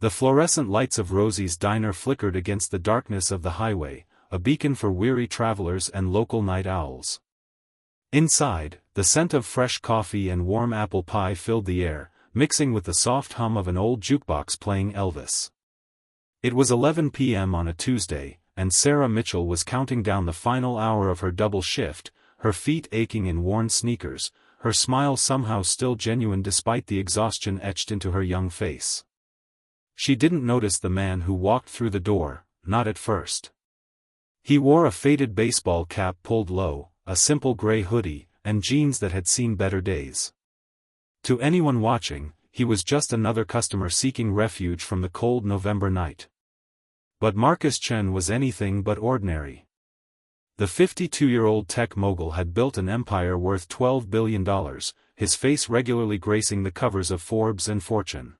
The fluorescent lights of Rosie's diner flickered against the darkness of the highway, a beacon for weary travelers and local night owls. Inside, the scent of fresh coffee and warm apple pie filled the air, mixing with the soft hum of an old jukebox playing Elvis. It was 11 p.m. on a Tuesday, and Sarah Mitchell was counting down the final hour of her double shift, her feet aching in worn sneakers, her smile somehow still genuine despite the exhaustion etched into her young face. She didn't notice the man who walked through the door, not at first. He wore a faded baseball cap pulled low, a simple gray hoodie, and jeans that had seen better days. To anyone watching, he was just another customer seeking refuge from the cold November night. But Marcus Chen was anything but ordinary. The 52-year-old tech mogul had built an empire worth $12 billion, his face regularly gracing the covers of Forbes and Fortune.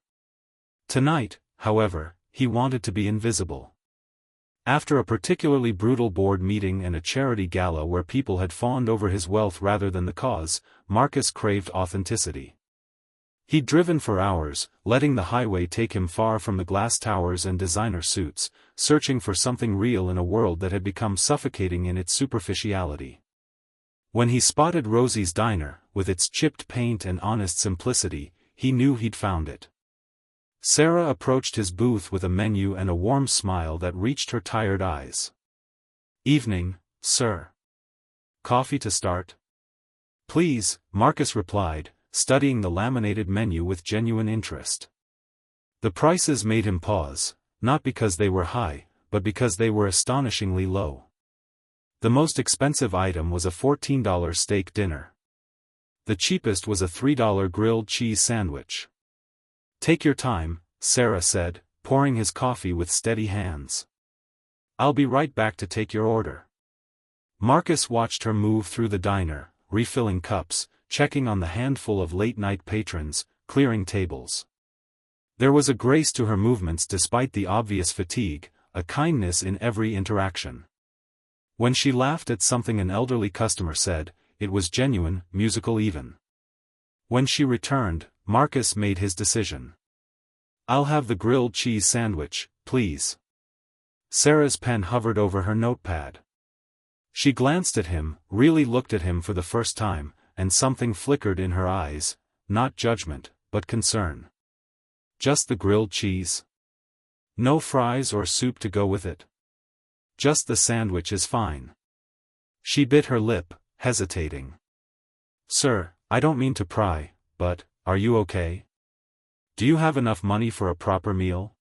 Tonight, however, he wanted to be invisible. After a particularly brutal board meeting and a charity gala where people had fawned over his wealth rather than the cause, Marcus craved authenticity. He'd driven for hours, letting the highway take him far from the glass towers and designer suits, searching for something real in a world that had become suffocating in its superficiality. When he spotted Rosie's diner, with its chipped paint and honest simplicity, he knew he'd found it. Sarah approached his booth with a menu and a warm smile that reached her tired eyes. "Evening, sir. Coffee to start?" "Please," Marcus replied, studying the laminated menu with genuine interest. The prices made him pause, not because they were high, but because they were astonishingly low. The most expensive item was a $14 steak dinner. The cheapest was a $3 grilled cheese sandwich. "Take your time," Sarah said, pouring his coffee with steady hands. "I'll be right back to take your order." Marcus watched her move through the diner, refilling cups, checking on the handful of late-night patrons, clearing tables. There was a grace to her movements despite the obvious fatigue, a kindness in every interaction. When she laughed at something an elderly customer said, it was genuine, musical even. When she returned, Marcus made his decision. "I'll have the grilled cheese sandwich, please." Sarah's pen hovered over her notepad. She glanced at him, really looked at him for the first time, and something flickered in her eyes, not judgment, but concern. "Just the grilled cheese? No fries or soup to go with it?" "Just the sandwich is fine." She bit her lip, hesitating. "Sir, I don't mean to pry, but, are you okay? Do you have enough money for a proper meal?"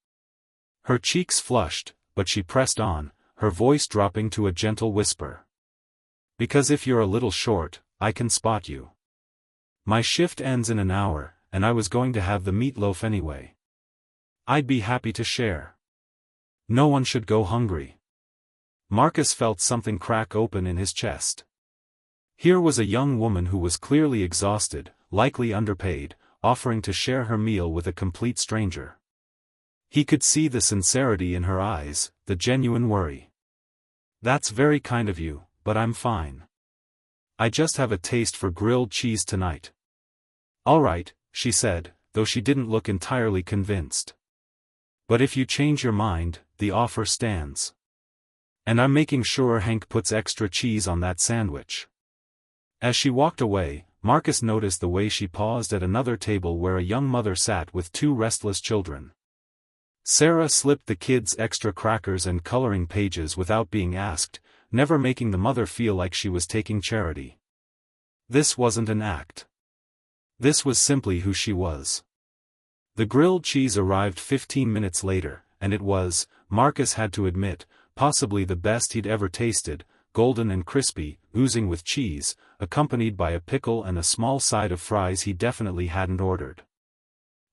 Her cheeks flushed, but she pressed on, her voice dropping to a gentle whisper. "Because if you're a little short, I can spot you. My shift ends in an hour, and I was going to have the meatloaf anyway. I'd be happy to share. No one should go hungry." Marcus felt something crack open in his chest. Here was a young woman who was clearly exhausted, likely underpaid, offering to share her meal with a complete stranger. He could see the sincerity in her eyes, the genuine worry. "That's very kind of you, but I'm fine. I just have a taste for grilled cheese tonight." "All right," she said, though she didn't look entirely convinced. "But if you change your mind, the offer stands. And I'm making sure Hank puts extra cheese on that sandwich." As she walked away, Marcus noticed the way she paused at another table where a young mother sat with two restless children. Sarah slipped the kids extra crackers and coloring pages without being asked, never making the mother feel like she was taking charity. This wasn't an act. This was simply who she was. The grilled cheese arrived 15 minutes later, and it was, Marcus had to admit, possibly the best he'd ever tasted, golden and crispy, oozing with cheese, accompanied by a pickle and a small side of fries he definitely hadn't ordered.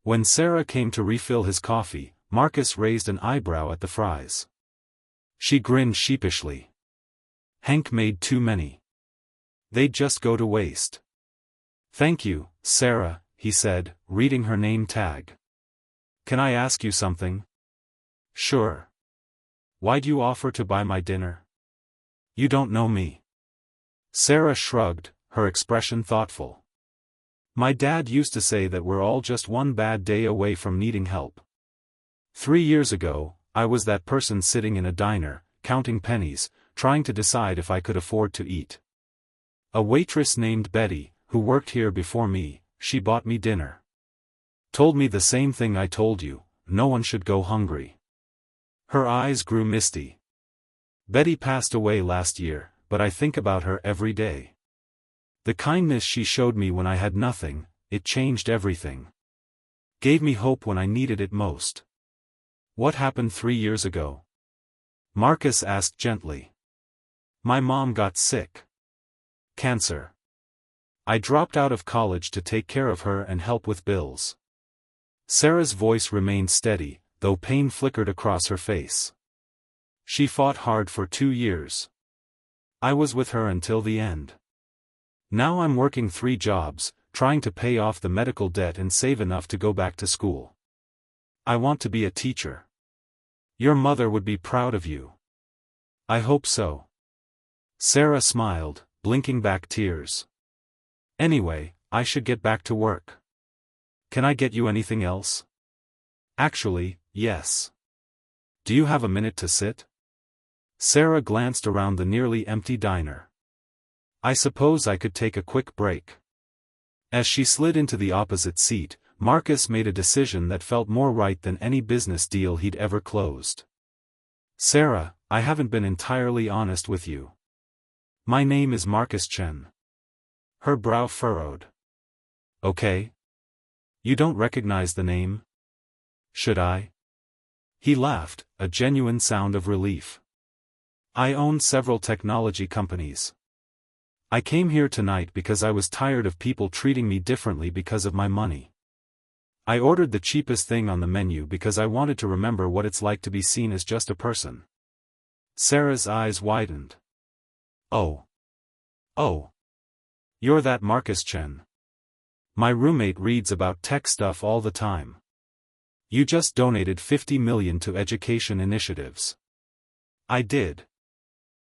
When Sarah came to refill his coffee, Marcus raised an eyebrow at the fries. She grinned sheepishly. Hank made too many. They'd just go to waste. "Thank you, Sarah," he said, reading her name tag. "Can I ask you something?" "Sure. Why'd you offer to buy my dinner? You don't know me." Sarah shrugged, her expression thoughtful. "My dad used to say that we're all just one bad day away from needing help. 3 years ago, I was that person sitting in a diner, counting pennies, trying to decide if I could afford to eat. A waitress named Betty, who worked here before me, she bought me dinner. Told me the same thing I told you, no one should go hungry. Her eyes grew misty. Betty passed away last year, but I think about her every day. The kindness she showed me when I had nothing, it changed everything. Gave me hope when I needed it most. What happened 3 years ago? Marcus asked gently. My mom got sick. Cancer. I dropped out of college to take care of her and help with bills. Sarah's voice remained steady, though pain flickered across her face. She fought hard for 2 years. I was with her until the end. Now I'm working 3 jobs, trying to pay off the medical debt and save enough to go back to school. I want to be a teacher. Your mother would be proud of you. I hope so. Sarah smiled, blinking back tears. Anyway, I should get back to work. Can I get you anything else? Actually, yes. Do you have a minute to sit? Sarah glanced around the nearly empty diner. I suppose I could take a quick break. As she slid into the opposite seat, Marcus made a decision that felt more right than any business deal he'd ever closed. Sarah, I haven't been entirely honest with you. My name is Marcus Chen. Her brow furrowed. Okay. You don't recognize the name? Should I? He laughed, a genuine sound of relief. I own several technology companies. I came here tonight because I was tired of people treating me differently because of my money. I ordered the cheapest thing on the menu because I wanted to remember what it's like to be seen as just a person. Sarah's eyes widened. Oh. Oh. You're that Marcus Chen. My roommate reads about tech stuff all the time. You just donated $50 million to education initiatives. I did.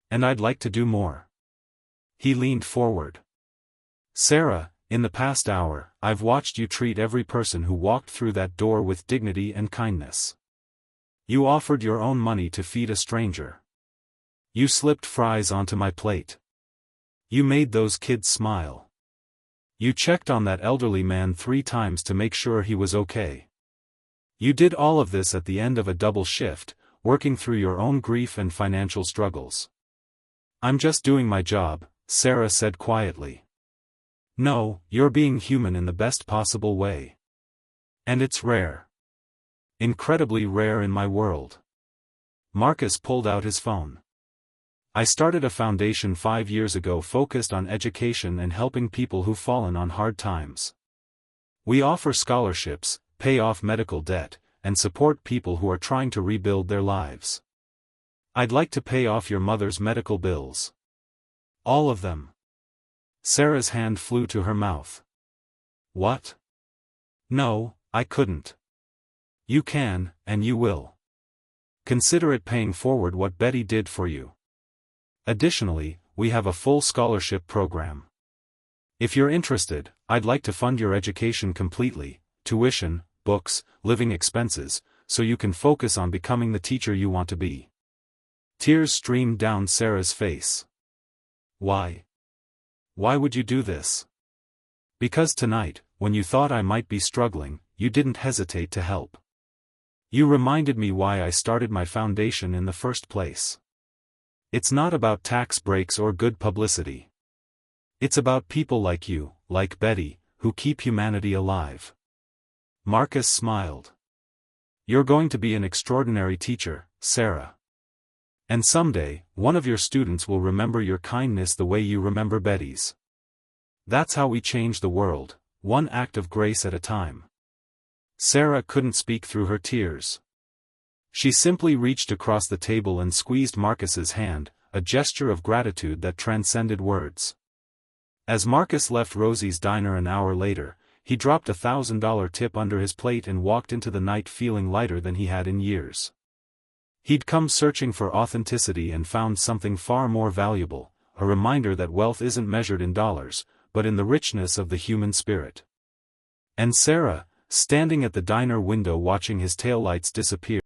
And I'd like to do more. He leaned forward. Sarah, in the past hour, I've watched you treat every person who walked through that door with dignity and kindness. You offered your own money to feed a stranger. You slipped fries onto my plate. You made those kids smile. You checked on that elderly man 3 times to make sure he was okay. You did all of this at the end of a double shift, working through your own grief and financial struggles. I'm just doing my job, Sarah said quietly. No, you're being human in the best possible way. And it's rare. Incredibly rare in my world. Marcus pulled out his phone. I started a foundation 5 years ago focused on education and helping people who've fallen on hard times. We offer scholarships, pay off medical debt, and support people who are trying to rebuild their lives. I'd like to pay off your mother's medical bills. All of them. Sarah's hand flew to her mouth. What? No, I couldn't. You can, and you will. Consider it paying forward what Betty did for you. Additionally, we have a full scholarship program. If you're interested, I'd like to fund your education completely, tuition, books, living expenses, so you can focus on becoming the teacher you want to be. Tears streamed down Sarah's face. Why? Why would you do this? Because tonight, when you thought I might be struggling, you didn't hesitate to help. You reminded me why I started my foundation in the first place. It's not about tax breaks or good publicity. It's about people like you, like Betty, who keep humanity alive. Marcus smiled. You're going to be an extraordinary teacher, Sarah. And someday, one of your students will remember your kindness the way you remember Betty's. That's how we change the world, one act of grace at a time. Sarah couldn't speak through her tears. She simply reached across the table and squeezed Marcus's hand, a gesture of gratitude that transcended words. As Marcus left Rosie's diner an hour later, he dropped a $1,000 tip under his plate and walked into the night feeling lighter than he had in years. He'd come searching for authenticity and found something far more valuable, a reminder that wealth isn't measured in dollars, but in the richness of the human spirit. And Sarah, standing at the diner window watching his taillights disappear,